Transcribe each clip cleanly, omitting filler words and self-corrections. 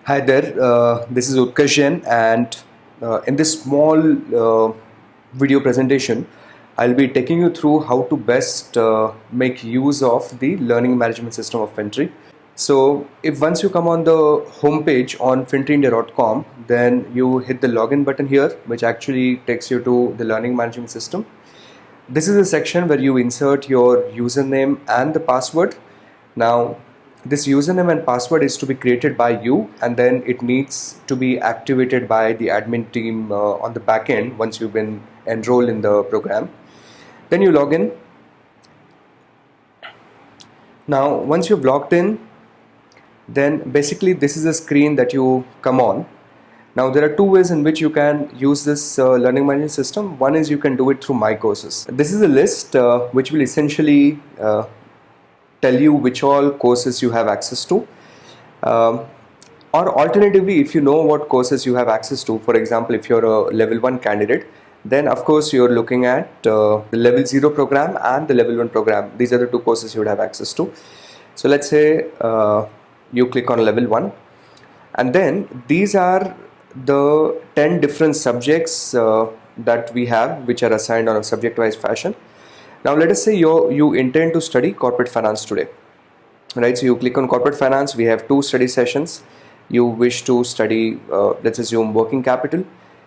Hi there, this is Utkarsh Jain, and in this small video presentation, I'll be taking you through how to best make use of the learning management system of FinTree. So, if once you come on the homepage on FinTreeIndia.com, then you hit the login button here, which actually takes you to the learning management system. This is a section where you insert your username and the password. Now, this username and password is to be created by you, and then it needs to be activated by the admin team on the back end once you've been enrolled in the program. Then you log in. Now, once you've logged in, then basically this is a screen that you come on. Now, there are two ways in which you can use this learning management system. One is you can do it through My Courses. This is a list which will essentially tell you which all courses you have access to, or alternatively, if you know what courses you have access to, for example, if you're a level 1 candidate, then of course you're looking at the level 0 program and the level 1 program. These are the two courses you would have access to. So let's say you click on level 1, and then these are the 10 different subjects that we have, which are assigned on a subject wise fashion. Now let us say you intend to study corporate finance today, right? So you click on corporate finance. We have 2 study sessions. You wish to study, let's assume, working capital.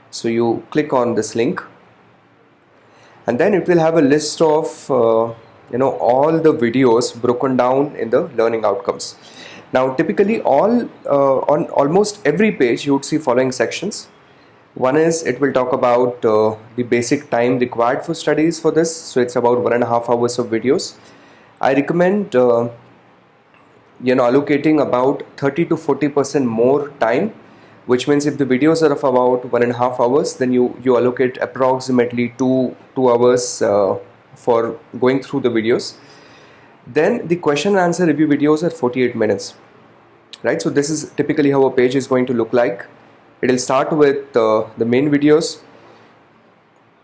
So you click on this link, and then it will have a list of all the videos broken down in the learning outcomes. Now typically on almost every page you would see following sections. One is it will talk about the basic time required for studies for this. So it's about 1.5 hours of videos. I recommend allocating about 30 to 40% more time, which means if the videos are of about 1.5 hours, then you allocate approximately 2 hours for going through the videos. Then the question and answer review videos are 48 minutes, right? So this is typically how a page is going to look like. It will start with the main videos,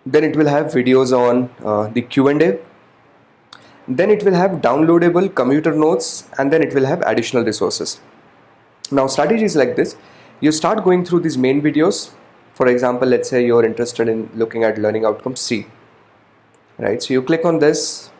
then it will have videos on the Q&A, then it will have downloadable commuter notes, and then it will have additional resources. Now strategy is like this. You start going through these main videos. For example, let's say you're interested in looking at learning outcome C, right? So you click on this,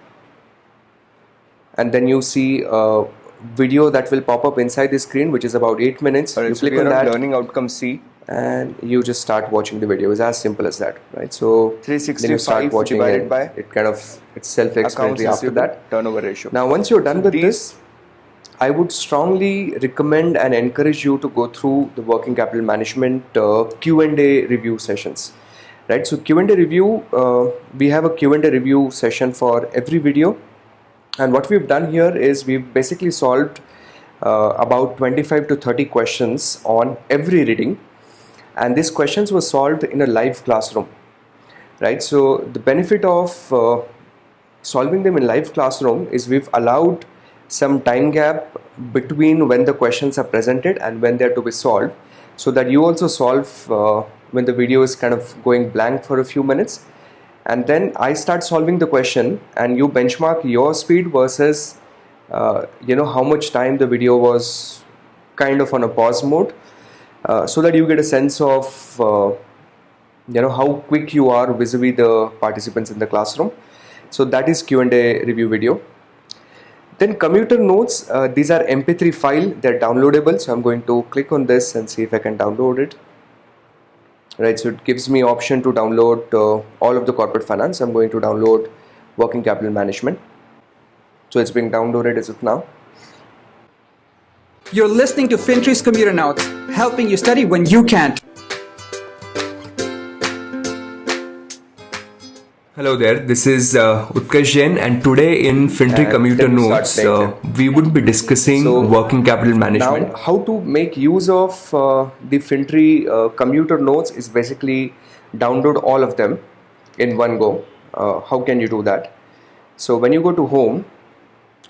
and then you see a video that will pop up inside the screen, which is about 8 minutes. You click on that, learning outcome C, and you just start watching the video. It's as simple as that, right? So 365 divided by it's self-explanatory after that. Turnover ratio. Now once you're done with this, I would strongly recommend and encourage you to go through the working capital management Q&A review sessions, right? So Q&A review, we have a Q&A review session for every video. And what we've done here is we've basically solved about 25 to 30 questions on every reading, and these questions were solved in a live classroom, right? So the benefit of solving them in live classroom is we've allowed some time gap between when the questions are presented and when they're to be solved, so that you also solve when the video is kind of going blank for a few minutes. And then I start solving the question, and you benchmark your speed versus how much time the video was kind of on a pause mode, so that you get a sense of how quick you are vis-a-vis the participants in the classroom. So that is Q&A review video. Then commuter notes, these are MP3 file, they're downloadable. So I'm going to click on this and see if I can download it. Right, so it gives me option to download all of the corporate finance. I'm going to download working capital management. So it's being downloaded as of now. You're listening to FinTree's Commuter Notes, helping you study when you can't. Hello there, this is Utkarsh Jain, and today in FinTree Commuter Notes, we would be discussing working capital management. Now, how to make use of the FinTree Commuter Notes is basically download all of them in one go. How can you do that? So when you go to home,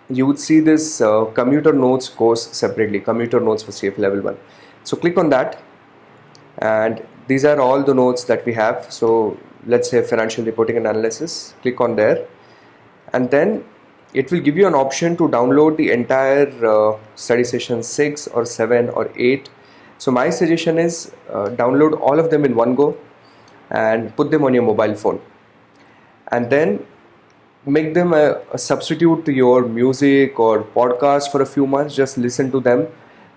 you would see this Commuter Notes course separately, Commuter Notes for CFA Level 1. So click on that, and these are all the notes that we have. So let's say financial reporting and analysis, click on there, and then it will give you an option to download the entire study session 6 or 7 or 8 So my suggestion is download all of them in one go and put them on your mobile phone, and then make them a substitute to your music or podcast for a few months. Just listen to them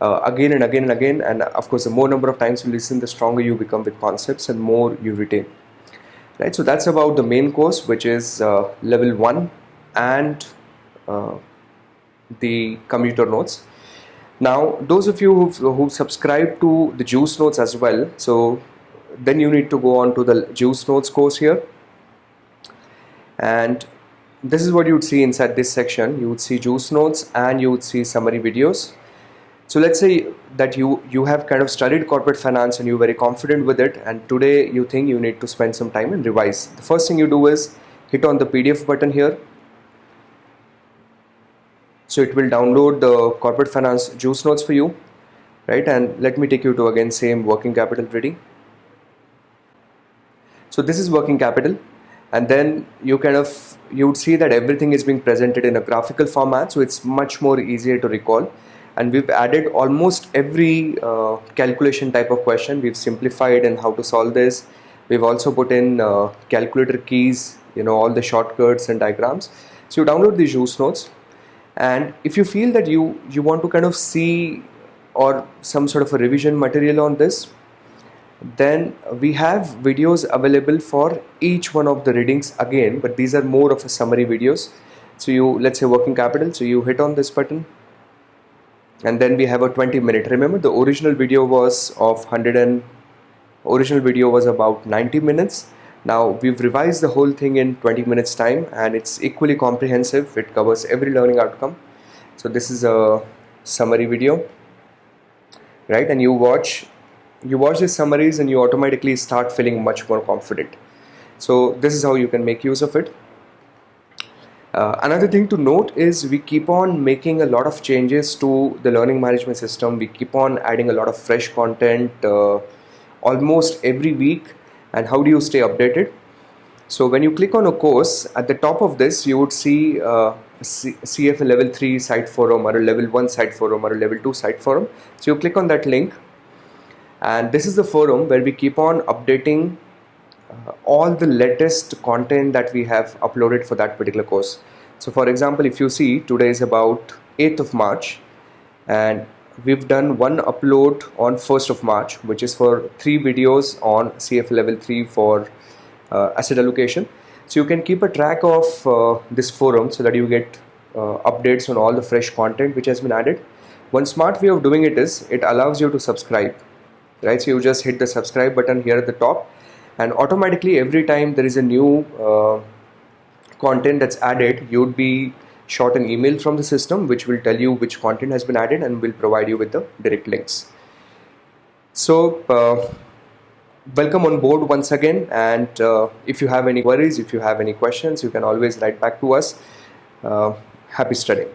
again and again and again, and of course the more number of times you listen, the stronger you become with concepts and more you retain. Right, so that's about the main course, which is level 1 and the commuter notes. Now those of you who've subscribed to the juice notes as well, so then you need to go on to the juice notes course here, and this is what you would see inside this section. You would see juice notes and you would see summary videos. So let's say that you have kind of studied corporate finance and you're very confident with it, and today you think you need to spend some time and revise. The first thing you do is hit on the PDF button here. So it will download the corporate finance juice notes for you, right? And let me take you to again same working capital reading. So this is working capital, and then you would see that everything is being presented in a graphical format, so it's much more easier to recall. And we've added almost every calculation type of question. We've simplified and how to solve this. We've also put in calculator keys, all the shortcuts and diagrams. So you download these juice notes, and if you feel that you want to kind of see or some sort of a revision material on this, then we have videos available for each one of the readings again, but these are more of a summary videos. So let's say working capital, so you hit on this button, and then we have a 20-minute. Remember, the original video was about 90 minutes. Now we've revised the whole thing in 20 minutes time, and it's equally comprehensive. It covers every learning outcome. So this is a summary video, right? And you watch these summaries and you automatically start feeling much more confident. So this is how you can make use of it. Another thing to note is we keep on making a lot of changes to the learning management system. We keep on adding a lot of fresh content almost every week. And how do you stay updated? So when you click on a course, at the top of this you would see CFA level 3 site forum, or a level 1 site forum, or a level 2 site forum. So you click on that link, and this is the forum where we keep on updating all the latest content that we have uploaded for that particular course. So for example, if you see, today is about 8th of March, and we've done one upload on 1st of March, which is for 3 videos on CFA level 3 for asset allocation. So you can keep a track of this forum so that you get updates on all the fresh content which has been added. One smart way of doing it is it allows you to subscribe, right? So you just hit the subscribe button here at the top, and automatically every time there is a new content that's added, you would be shot an email from the system which will tell you which content has been added and will provide you with the direct links. So welcome on board once again, and if you have any queries, if you have any questions, you can always write back to us. Happy studying.